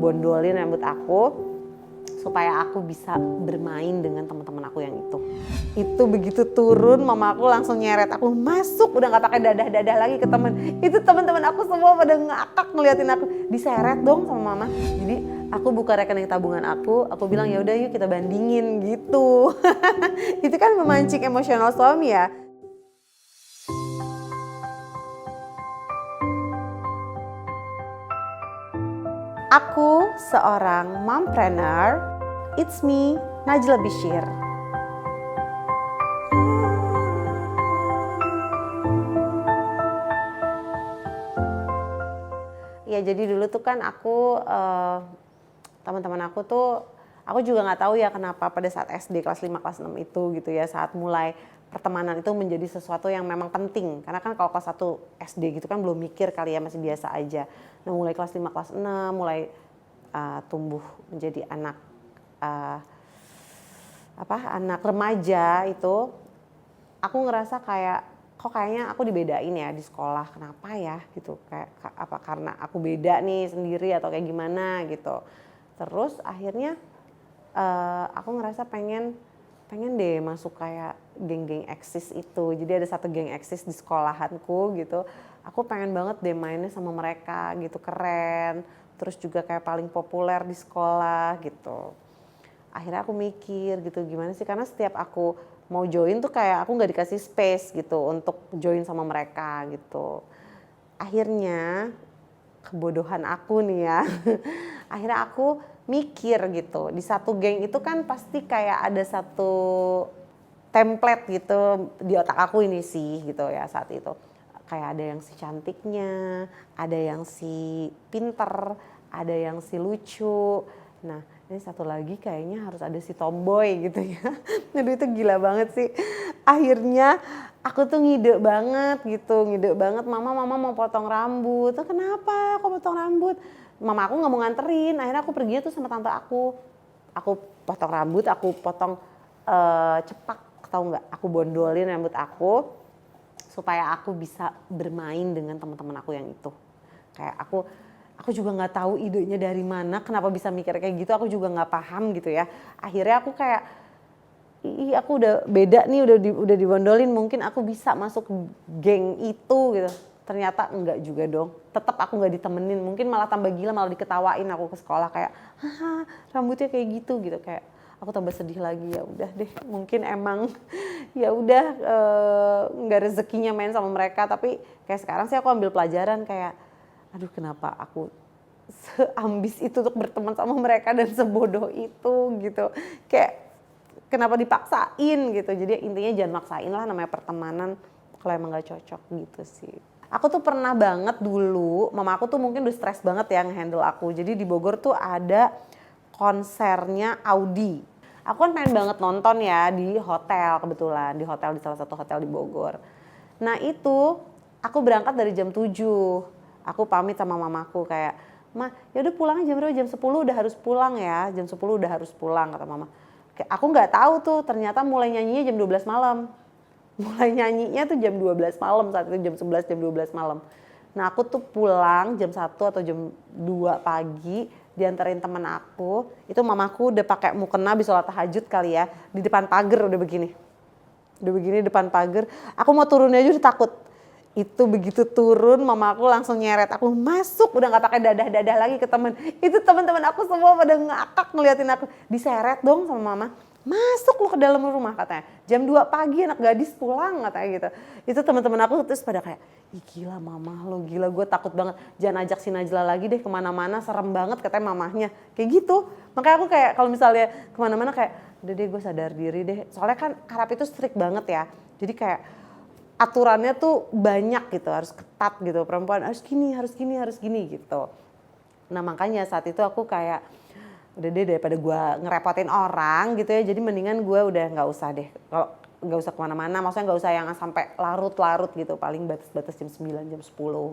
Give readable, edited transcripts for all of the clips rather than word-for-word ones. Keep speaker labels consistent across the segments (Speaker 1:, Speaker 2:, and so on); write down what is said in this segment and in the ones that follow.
Speaker 1: bondolin rambut aku supaya aku bisa bermain dengan teman-teman aku yang itu. Itu begitu turun, mama aku langsung nyeret aku masuk, udah nggak pakai dadah-dadah lagi ke temen. Itu teman-teman aku semua pada ngakak ngeliatin aku, diseret dong sama mama. Jadi aku buka rekening tabungan aku bilang ya udah yuk kita bandingin gitu. Itu kan memancing emosional suami ya. Aku seorang mompreneur, it's me, Najla Bishir. Ya jadi dulu tuh kan aku, teman-teman aku tuh, aku juga nggak tahu ya kenapa pada saat SD kelas 5, kelas 6 itu gitu ya, saat mulai pertemanan itu menjadi sesuatu yang memang penting. Karena kan kalau kelas 1 SD gitu kan belum mikir kali ya, masih biasa aja. Nah mulai kelas 5, kelas 6, mulai tumbuh menjadi anak anak remaja itu, aku ngerasa kayak kok kayaknya aku dibedain ya di sekolah, kenapa ya gitu, kayak apa karena aku beda nih sendiri atau kayak gimana gitu. Terus akhirnya aku ngerasa pengen deh masuk kayak geng-geng eksis itu. Jadi ada satu geng eksis di sekolahanku gitu, aku pengen banget deh mainnya sama mereka gitu, keren. Terus juga kayak paling populer di sekolah gitu. Akhirnya aku mikir gitu gimana sih, karena setiap aku mau join tuh kayak aku nggak dikasih space gitu untuk join sama mereka gitu. Akhirnya kebodohan aku nih ya, akhirnya aku mikir gitu, di satu geng itu kan pasti kayak ada satu template gitu di otak aku ini sih gitu ya saat itu. Kayak ada yang si cantiknya, ada yang si pinter, ada yang si lucu. Nah ini satu lagi kayaknya harus ada si tomboy gitu ya. Aduh itu gila banget sih. Akhirnya aku tuh ngide banget gitu, mama mau potong rambut. Tuh kenapa kok potong rambut? Mama aku nggak mau nganterin, akhirnya aku pergi tuh sama tante aku. Aku potong rambut, aku potong cepak, tahu nggak? Aku bondolin rambut aku supaya aku bisa bermain dengan teman-teman aku yang itu. Kayak aku juga nggak tahu idenya dari mana, kenapa bisa mikir kayak gitu, aku juga nggak paham gitu ya. Akhirnya aku kayak, aku udah beda nih, udah dibondolin, mungkin aku bisa masuk geng itu gitu. Ternyata enggak juga dong, tetap aku nggak ditemenin, mungkin malah tambah gila, malah diketawain aku ke sekolah kayak, haha rambutnya kayak gitu kayak. Aku tambah sedih lagi, ya udah deh, mungkin emang ya udah nggak rezekinya main sama mereka. Tapi kayak sekarang sih aku ambil pelajaran kayak, aduh kenapa aku seambis itu untuk berteman sama mereka dan sebodoh itu gitu. Kayak kenapa dipaksain gitu. Jadi intinya jangan maksain lah, namanya pertemanan kalau emang gak cocok gitu sih. Aku tuh pernah banget dulu, mama aku tuh mungkin udah stres banget ya nge-handle aku. Jadi di Bogor tuh ada konsernya Audi. Aku kan pengen banget nonton ya di hotel, kebetulan di hotel, di salah satu hotel di Bogor. Nah itu aku berangkat dari jam 7. Aku pamit sama mamaku kayak, "Ma, ya udah pulangnya jam berapa? Jam 10 udah harus pulang ya. Jam 10 udah harus pulang," kata mama. Kayak aku nggak tahu tuh ternyata mulai nyanyinya jam 12 malam. Mulai nyanyinya tuh jam 12 malam, saat itu jam 11, jam 12 malam. Nah aku tuh pulang jam 1 atau jam 2 pagi, diantarin temen aku. Itu mamaku udah pakai mukena habis sholat tahajud kali ya, di depan pagar udah begini. Udah begini depan pagar, aku mau turunnya aja udah takut. Itu begitu turun, mama aku langsung nyeret aku masuk, udah nggak pakai dadah-dadah lagi ke temen. Itu teman-teman aku semua pada ngakak ngeliatin aku, diseret dong sama mama. Masuk lu ke dalam rumah katanya. Jam 2 pagi anak gadis pulang katanya gitu. Itu teman-teman aku terus pada kayak, ih gila mama lo, gila gue takut banget. Jangan ajak si Najla lagi deh kemana-mana, serem banget katanya mamahnya. Kayak gitu. Makanya aku kayak kalau misalnya kemana-mana kayak, udah deh gue sadar diri deh. Soalnya kan Arab itu strict banget ya. Jadi kayak aturannya tuh banyak gitu, harus ketat gitu. Perempuan harus gini gitu. Nah makanya saat itu aku kayak, udah deh daripada gue ngerepotin orang gitu ya, jadi mendingan gue udah nggak usah deh, kalau nggak usah kemana-mana, maksudnya nggak usah yang sampai larut-larut gitu, paling batas-batas jam 9, jam 10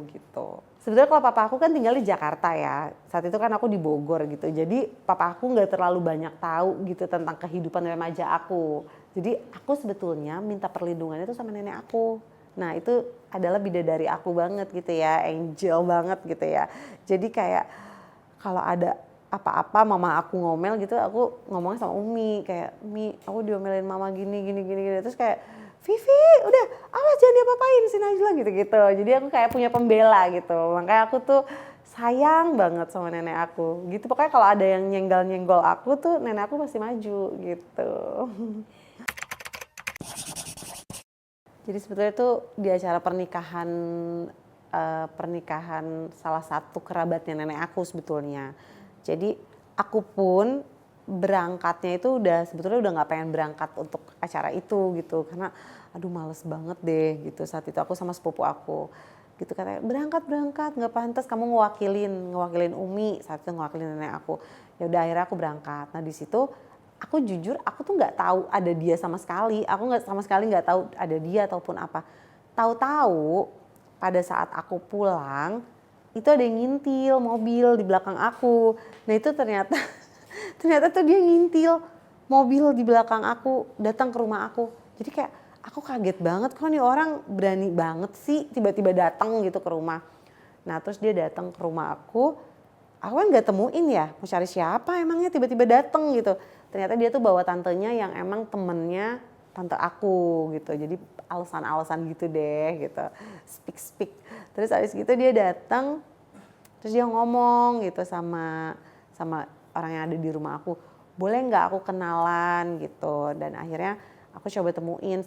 Speaker 1: gitu. Sebenarnya kalau papa aku kan tinggal di Jakarta ya, saat itu kan aku di Bogor gitu, jadi papa aku nggak terlalu banyak tahu gitu tentang kehidupan remaja aku. Jadi aku sebetulnya minta perlindungannya itu sama nenek aku. Nah itu adalah bidadari aku banget gitu ya, angel banget gitu ya. Jadi kayak kalau ada apa-apa mama aku ngomel gitu, aku ngomongnya sama Umi kayak, "Mi, aku diomelin mama gini gini gini gini." Terus kayak, "Vivi, udah awas jangan diapa-apain si Najla," gitu-gitu. Jadi aku kayak punya pembela gitu. Makanya aku tuh sayang banget sama nenek aku. Gitu pokoknya kalau ada yang nyenggol-nyenggol aku tuh nenek aku pasti maju gitu. Jadi sebetulnya tuh di acara pernikahan salah satu kerabatnya nenek aku sebetulnya. Jadi aku pun berangkatnya itu sebetulnya udah nggak pengen berangkat untuk acara itu gitu karena aduh males banget deh gitu saat itu aku sama sepupu aku gitu katanya berangkat nggak pantas kamu ngewakilin Umi saat itu ngewakilin nenek aku. Ya udah akhirnya aku berangkat. Nah di situ aku jujur aku tuh nggak tahu ada dia sama sekali, aku nggak sama sekali nggak tahu ada dia ataupun apa. Tahu-tahu pada saat aku pulang itu ada yang ngintil mobil di belakang aku. Nah itu ternyata ternyata tuh dia ngintil mobil di belakang aku datang ke rumah aku. Jadi kayak aku kaget banget kok nih orang berani banget sih tiba-tiba datang gitu ke rumah. Nah terus dia datang ke rumah aku kan nggak temuin ya, mau cari siapa emangnya tiba-tiba dateng gitu. Ternyata dia tuh bawa tantenya yang emang temennya tante aku gitu. Jadi alasan-alasan gitu deh gitu, speak. Terus abis gitu dia datang, terus dia ngomong gitu sama orang yang ada di rumah aku. Boleh nggak aku kenalan gitu. Dan akhirnya aku coba temuin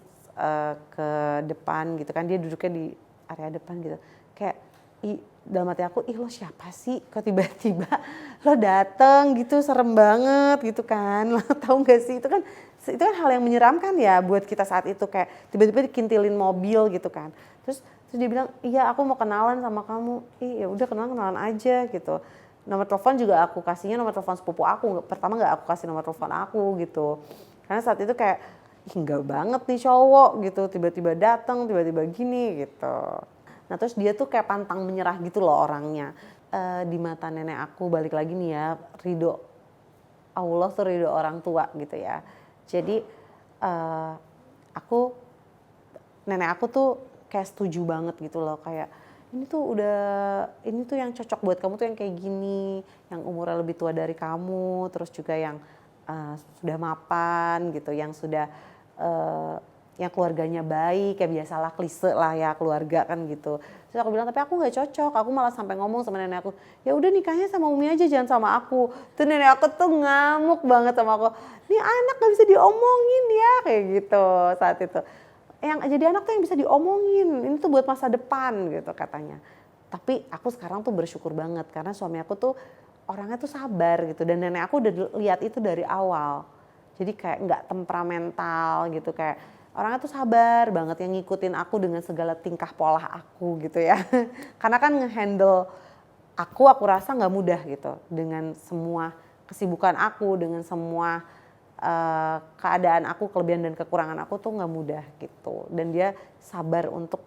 Speaker 1: ke depan gitu kan, dia duduknya di area depan gitu. Kayak dalam hati aku, lo siapa sih kok tiba-tiba lo dateng gitu, serem banget gitu kan. Lo tahu gak sih itu kan hal yang menyeramkan ya buat kita saat itu, kayak tiba-tiba dikintilin mobil gitu kan. Terus dia bilang, iya aku mau kenalan sama kamu. Ya udah kenalan aja gitu. Nomor telepon juga aku kasihnya nomor telepon sepupu aku. Pertama gak aku kasih nomor telepon aku gitu. Karena saat itu kayak enggak banget nih cowok gitu, tiba-tiba datang, tiba-tiba gini gitu. Nah terus dia tuh kayak pantang menyerah gitu loh orangnya. Di mata nenek aku balik lagi nih ya, ridho Allah tuh ridho orang tua gitu ya. Jadi nenek aku tuh kayak setuju banget gitu loh, kayak ini tuh yang cocok buat kamu tuh yang kayak gini, yang umurnya lebih tua dari kamu, terus juga yang sudah mapan gitu, yang sudah yang keluarganya baik, kayak biasalah klise lah ya keluarga kan gitu. Terus aku bilang tapi aku nggak cocok, aku malah sampai ngomong sama nenek aku, ya udah nikahnya sama Umi aja jangan sama aku. Tuh nenek aku tuh ngamuk banget sama aku, nih anak nggak bisa diomongin ya kayak gitu saat itu. Yang jadi anak tuh yang bisa diomongin, ini tuh buat masa depan gitu katanya. Tapi aku sekarang tuh bersyukur banget karena suami aku tuh orangnya tuh sabar gitu, dan nenek aku udah lihat itu dari awal. Jadi kayak nggak temperamental gitu, kayak orangnya tuh sabar banget yang ngikutin aku dengan segala tingkah pola aku gitu ya. Karena kan ngehandle aku rasa nggak mudah gitu dengan semua kesibukan aku, dengan semua keadaan aku, kelebihan dan kekurangan aku tuh nggak mudah gitu. Dan dia sabar untuk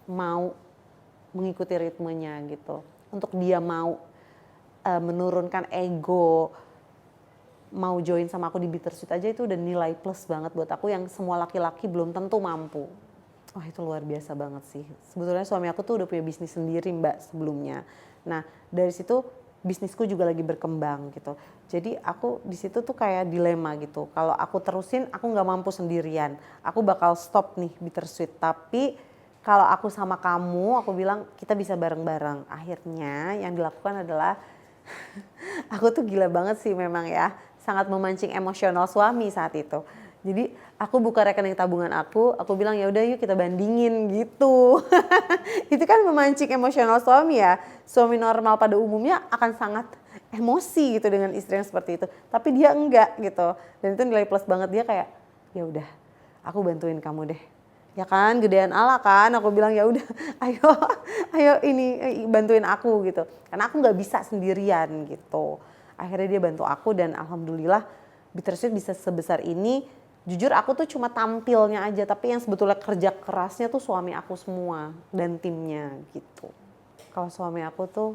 Speaker 1: mau mengikuti ritmenya gitu. Untuk dia mau menurunkan ego, mau join sama aku di Bittersweet aja itu udah nilai plus banget buat aku yang semua laki-laki belum tentu mampu. Wah itu luar biasa banget sih. Sebetulnya suami aku tuh udah punya bisnis sendiri Mbak sebelumnya. Nah dari situ bisnisku juga lagi berkembang gitu. Jadi aku di situ tuh kayak dilema gitu. Kalau aku terusin aku nggak mampu sendirian. Aku bakal stop nih Bittersweet. Tapi kalau aku sama kamu, aku bilang kita bisa bareng-bareng. Akhirnya yang dilakukan adalah aku tuh gila banget sih memang ya, sangat memancing emosional suami saat itu. Jadi aku buka rekening tabungan aku bilang ya udah yuk kita bandingin gitu. Itu kan memancing emosional suami ya. Suami normal pada umumnya akan sangat emosi gitu dengan istri yang seperti itu. Tapi dia enggak gitu. Dan itu nilai plus banget, dia kayak ya udah aku bantuin kamu deh. Ya kan gedean Allah kan, aku bilang ya udah ayo ini bantuin aku gitu. Karena aku nggak bisa sendirian gitu. Akhirnya dia bantu aku dan alhamdulillah Bittersweet bisa sebesar ini. Jujur aku tuh cuma tampilnya aja, tapi yang sebetulnya kerja kerasnya tuh suami aku semua dan timnya gitu. Kalau suami aku tuh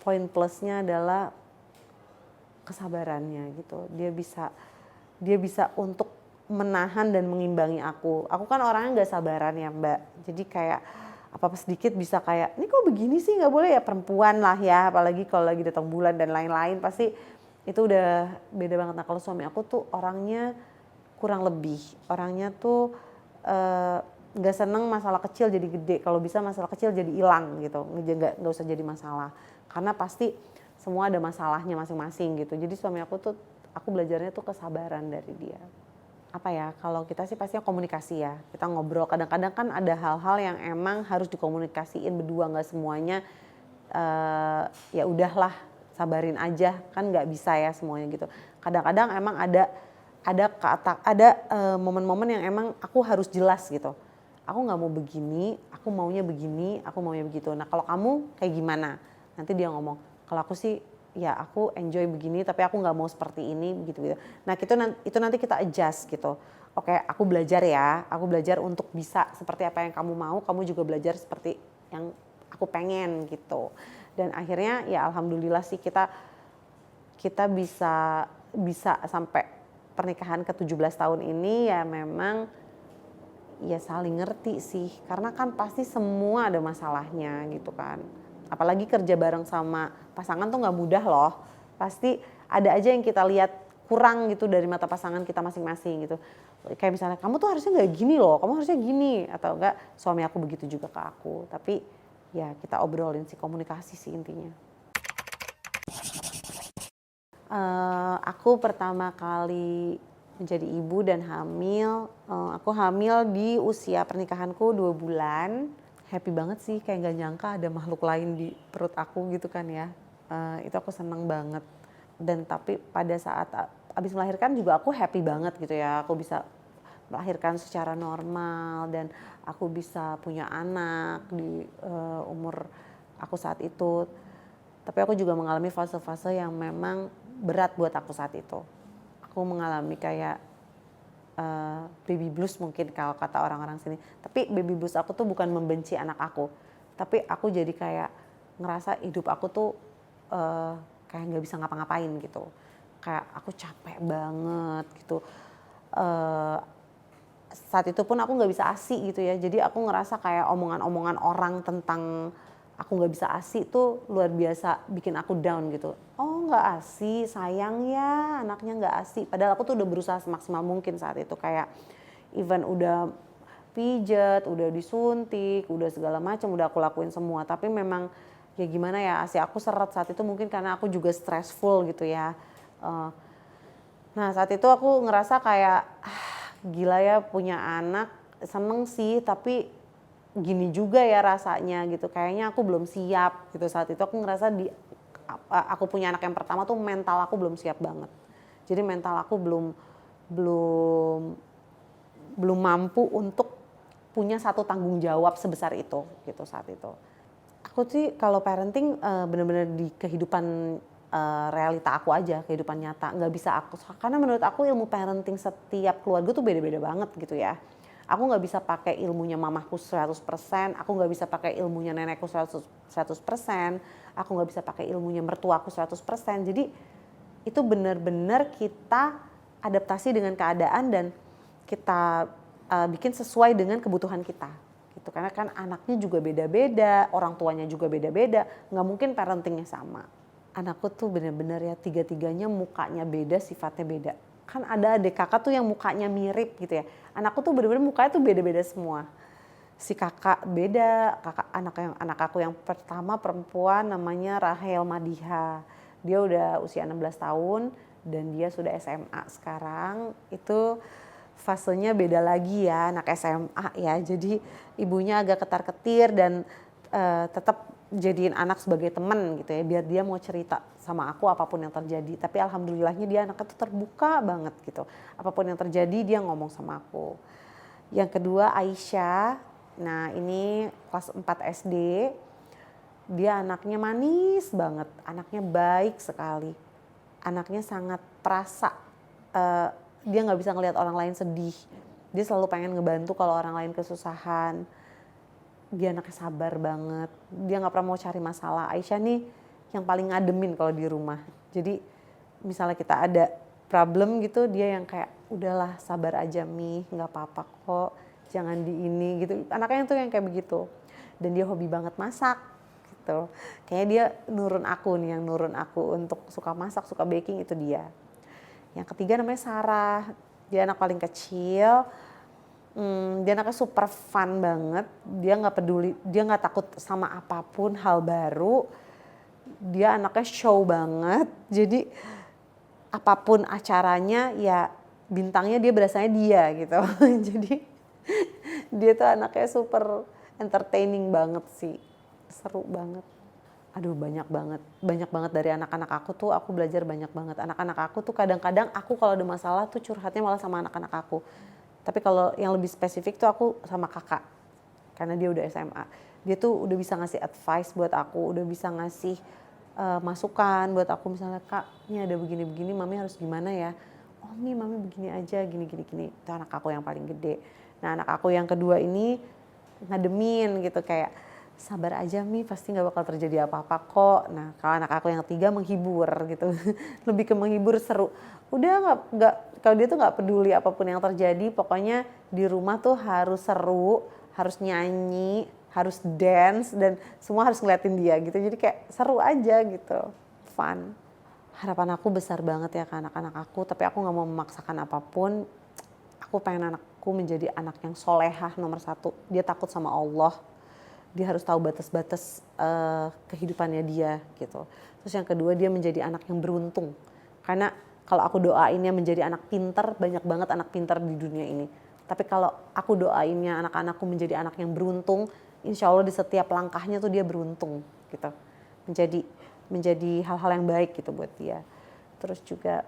Speaker 1: poin plusnya adalah kesabarannya gitu. Dia bisa untuk menahan dan mengimbangi aku. Aku kan orangnya nggak sabaran ya Mbak. Jadi kayak apa-apa sedikit bisa kayak, ini kok begini sih, nggak boleh ya, perempuan lah ya, apalagi kalau lagi datang bulan dan lain-lain, pasti itu udah beda banget. Nah kalau suami aku tuh orangnya kurang lebih, orangnya tuh nggak seneng masalah kecil jadi gede, kalau bisa masalah kecil jadi hilang gitu, nggak usah jadi masalah, karena pasti semua ada masalahnya masing-masing gitu. Jadi suami aku tuh, aku belajarnya tuh kesabaran dari dia. Apa ya, kalau kita sih pastinya komunikasi ya, kita ngobrol, kadang-kadang kan ada hal-hal yang emang harus dikomunikasiin berdua, nggak semuanya ya udahlah sabarin aja, kan nggak bisa ya semuanya gitu. Kadang-kadang emang ada momen-momen yang emang aku harus jelas gitu, aku nggak mau begini, aku maunya begini, aku maunya begitu. Nah kalau kamu kayak gimana? Nanti dia ngomong, kalau aku sih ya aku enjoy begini tapi aku nggak mau seperti ini gitu. Nah itu nanti kita adjust gitu. Oke, aku belajar ya, aku belajar untuk bisa seperti apa yang kamu mau, kamu juga belajar seperti yang aku pengen gitu. Dan akhirnya ya alhamdulillah sih kita bisa sampai pernikahan ke 17 tahun ini ya memang ya saling ngerti sih, karena kan pasti semua ada masalahnya gitu kan. Apalagi kerja bareng sama pasangan tuh nggak mudah loh. Pasti ada aja yang kita lihat kurang gitu dari mata pasangan kita masing-masing gitu. Kayak misalnya kamu tuh harusnya nggak gini loh, kamu harusnya gini, atau enggak suami aku begitu juga ke aku. Tapi ya kita obrolin sih, komunikasi sih intinya. Aku pertama kali menjadi ibu dan hamil, aku hamil di usia pernikahanku 2 bulan. Happy banget sih, kayak gak nyangka ada makhluk lain di perut aku gitu kan ya. Itu aku seneng banget. Dan tapi pada saat abis melahirkan juga aku happy banget gitu ya. Aku bisa melahirkan secara normal dan aku bisa punya anak di umur aku saat itu. Tapi aku juga mengalami fase-fase yang memang berat buat aku saat itu. Aku mengalami kayak baby blues mungkin kalau kata orang-orang sini. Tapi baby blues aku tuh bukan membenci anak aku, tapi aku jadi kayak ngerasa hidup aku tuh kayak nggak bisa ngapa-ngapain gitu. Kayak aku capek banget gitu. Saat itu pun aku nggak bisa ASI gitu ya. Jadi aku ngerasa kayak omongan-omongan orang tentang aku nggak bisa ASI tuh luar biasa bikin aku down gitu. Oh nggak ASI, sayang ya anaknya nggak ASI. Padahal aku tuh udah berusaha semaksimal mungkin saat itu, kayak even udah pijet, udah disuntik, udah segala macam, udah aku lakuin semua. Tapi memang ya gimana ya, ASI aku seret saat itu mungkin karena aku juga stressful gitu ya. Nah saat itu aku ngerasa kayak gila ya punya anak, seneng sih tapi gini juga ya rasanya gitu, kayaknya aku belum siap gitu. Saat itu aku ngerasa aku punya anak yang pertama tuh mental aku belum siap banget. Jadi mental aku belum mampu untuk punya satu tanggung jawab sebesar itu gitu saat itu. Aku sih kalau parenting benar-benar di kehidupan realita aku aja, kehidupan nyata, nggak bisa aku, karena menurut aku ilmu parenting setiap keluarga tuh beda-beda banget gitu ya. Aku nggak bisa pakai ilmunya mamaku 100%, aku nggak bisa pakai ilmunya nenekku 100%, aku nggak bisa pakai ilmunya mertuaku 100%. Jadi itu benar-benar kita adaptasi dengan keadaan dan kita bikin sesuai dengan kebutuhan kita. Gitu. Karena kan anaknya juga beda-beda, orang tuanya juga beda-beda, nggak mungkin parentingnya sama. Anakku tuh benar-benar ya tiga-tiganya mukanya beda, sifatnya beda. Kan ada adik kakak tuh yang mukanya mirip gitu ya. Anakku tuh benar-benar mukanya tuh beda-beda semua. Si kakak beda, anak aku yang pertama perempuan namanya Rahel Madiha. Dia udah usia 16 tahun dan dia sudah SMA sekarang. Itu fasenya beda lagi ya, anak SMA ya. Jadi ibunya agak ketar-ketir dan tetap jadiin anak sebagai teman gitu ya, biar dia mau cerita sama aku apapun yang terjadi. Tapi alhamdulillahnya dia anaknya tuh terbuka banget gitu. Apapun yang terjadi dia ngomong sama aku. Yang kedua Aisyah, nah ini kelas 4 SD. Dia anaknya manis banget, anaknya baik sekali. Anaknya sangat perasa, dia nggak bisa ngelihat orang lain sedih. Dia selalu pengen ngebantu kalau orang lain kesusahan. Dia anaknya sabar banget, dia nggak pernah mau cari masalah. Aisyah nih yang paling ngademin kalau di rumah. Jadi misalnya kita ada problem gitu, dia yang kayak udahlah sabar aja Mi, nggak apa-apa kok, jangan di ini gitu. Anaknya tuh yang kayak begitu. dan dia hobi banget masak gitu. Kayaknya dia nurun aku nih, yang nurun aku untuk suka masak, suka baking itu dia. Yang ketiga namanya Sarah, dia anak paling kecil. Dia anaknya super fun banget, dia nggak peduli, dia nggak takut sama apapun hal baru. Dia anaknya show banget, jadi apapun acaranya ya bintangnya dia berasanya dia gitu. Jadi dia tuh anaknya super entertaining banget sih, seru banget. Aduh banyak banget dari anak-anak aku tuh aku belajar banyak banget. Anak-anak aku tuh kadang-kadang aku kalau ada masalah tuh curhatnya malah sama anak-anak aku. Tapi kalau yang lebih spesifik tuh aku sama kakak, karena dia udah SMA. Dia tuh udah bisa ngasih advice buat aku, udah bisa ngasih masukan buat aku, misalnya kak ini ada begini-begini mami harus gimana ya. Oh mami begini aja gini. Itu anak aku yang paling gede. Nah anak aku yang kedua ini ngademin gitu, kayak sabar aja Mi, pasti nggak bakal terjadi apa-apa kok. Nah kalau anak aku yang ketiga menghibur gitu. Lebih ke menghibur, seru. Udah nggak kalau dia tuh nggak peduli apapun yang terjadi, pokoknya di rumah tuh harus seru, harus nyanyi, harus dance, dan semua harus ngeliatin dia gitu. Jadi kayak seru aja gitu, fun. Harapan aku besar banget ya ke anak-anak aku, tapi aku nggak mau memaksakan apapun. Aku pengen anakku menjadi anak yang solehah nomor satu. Dia takut sama Allah. Dia harus tahu batas-batas kehidupannya dia gitu. Terus yang kedua dia menjadi anak yang beruntung. Karena kalau aku doainnya menjadi anak pintar, banyak banget anak pintar di dunia ini. Tapi kalau aku doainnya anak-anakku menjadi anak yang beruntung, insya Allah di setiap langkahnya tuh dia beruntung gitu. Menjadi hal-hal yang baik gitu buat dia. Terus juga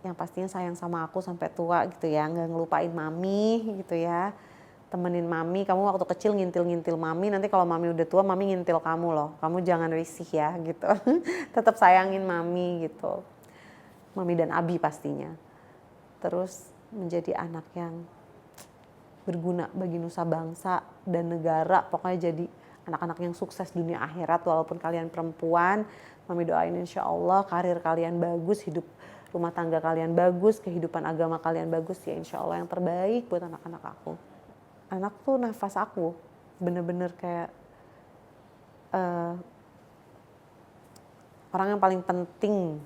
Speaker 1: yang pastinya sayang sama aku sampai tua gitu ya, nggak ngelupain mami gitu ya. Temenin mami, kamu waktu kecil ngintil-ngintil mami, nanti kalau mami udah tua mami ngintil kamu loh, kamu jangan risih ya gitu. Tetap sayangin mami gitu, mami dan abi pastinya. Terus menjadi anak yang berguna bagi nusa bangsa dan negara, pokoknya jadi anak-anak yang sukses dunia akhirat. Walaupun kalian perempuan, mami doain insya Allah karir kalian bagus, hidup rumah tangga kalian bagus, kehidupan agama kalian bagus ya, insya Allah yang terbaik buat anak-anak aku. Anak tuh nafas aku, bener-bener kayak orang yang paling penting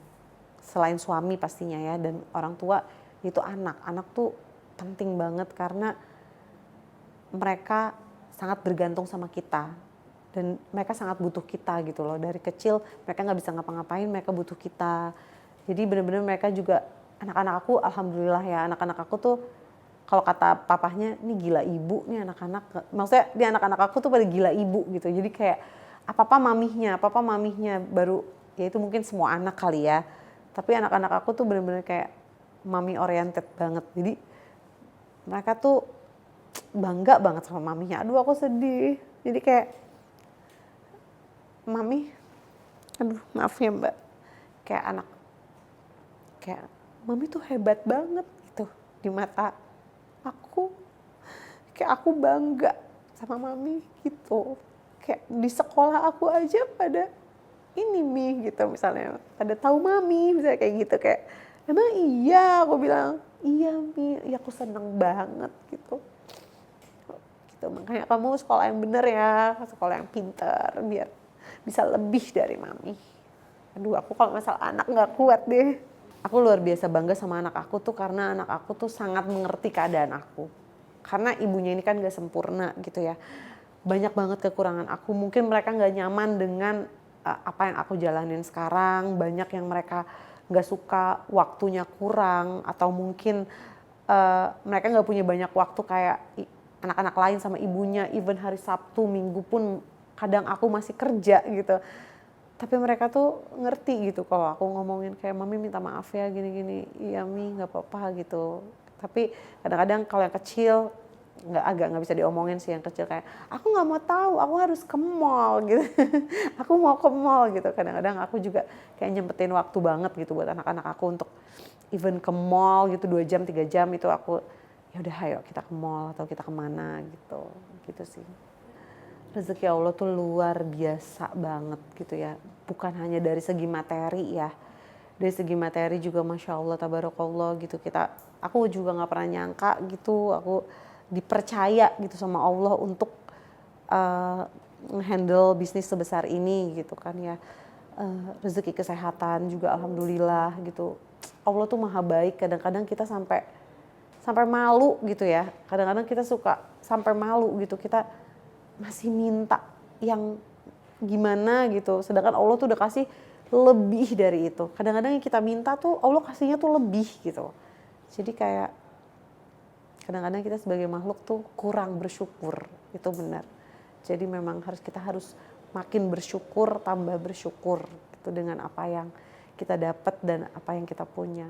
Speaker 1: selain suami pastinya ya, dan orang tua itu anak. Anak tuh penting banget karena mereka sangat bergantung sama kita dan mereka sangat butuh kita gitu loh. Dari kecil mereka nggak bisa ngapa-ngapain, mereka butuh kita. Jadi benar-benar mereka juga, anak-anak aku alhamdulillah ya, anak-anak aku tuh kalau kata papahnya, ini gila ibu nih anak-anak. Maksudnya di anak-anak aku tuh pada gila ibu gitu. Jadi kayak apa-apa mamihnya baru, ya itu mungkin semua anak kali ya. Tapi anak-anak aku tuh benar-benar kayak mami oriented banget. Jadi mereka tuh bangga banget sama maminya. Aduh aku sedih. Jadi kayak mami, aduh maaf ya mbak, kayak mami tuh hebat banget gitu di mata aku. Kayak aku bangga sama mami gitu. Kayak di sekolah aku aja pada ini Mi gitu, misalnya pada tahu mami misalnya kayak gitu, kayak emang iya, aku bilang iya Mi, ya aku seneng banget gitu. Makanya kamu sekolah yang bener ya, sekolah yang pinter biar bisa lebih dari mami. Aduh aku kalau masalah anak nggak kuat deh. Aku luar biasa bangga sama anak aku tuh karena anak aku tuh sangat mengerti keadaan aku. Karena ibunya ini kan gak sempurna gitu ya. Banyak banget kekurangan aku, mungkin mereka gak nyaman dengan apa yang aku jalanin sekarang. Banyak yang mereka gak suka, waktunya kurang, atau mungkin mereka gak punya banyak waktu kayak anak-anak lain sama ibunya. Even hari Sabtu, Minggu pun kadang aku masih kerja gitu. Tapi mereka tuh ngerti gitu kalau aku ngomongin kayak mami minta maaf ya gini-gini. Iya Mi, gak apa-apa gitu. Tapi kadang-kadang kalau yang kecil agak nggak bisa diomongin sih, yang kecil kayak aku nggak mau tahu, aku harus ke mall gitu. Aku mau ke mall gitu. Kadang-kadang aku juga kayak nyempetin waktu banget gitu buat anak-anak aku untuk even ke mall gitu 2 jam 3 jam itu aku ya udah ayo kita ke mall atau kita kemana gitu sih. Rezeki Allah tuh luar biasa banget gitu ya, bukan hanya dari segi materi ya, dari segi materi juga masya Allah tabarakallah gitu. Aku juga nggak pernah nyangka gitu aku dipercaya gitu sama Allah untuk handle bisnis sebesar ini gitu kan ya. Rezeki kesehatan juga alhamdulillah gitu. Allah tuh maha baik, kadang-kadang kita sampai sampai malu gitu ya. Kadang-kadang kita suka sampai malu gitu, kita masih minta yang gimana gitu. Sedangkan Allah tuh udah kasih lebih dari itu. Kadang-kadang yang kita minta tuh Allah kasihnya tuh lebih gitu. Jadi kayak kadang-kadang kita sebagai makhluk tuh kurang bersyukur, itu benar. Jadi memang kita harus makin bersyukur, tambah bersyukur gitu dengan apa yang kita dapat dan apa yang kita punya.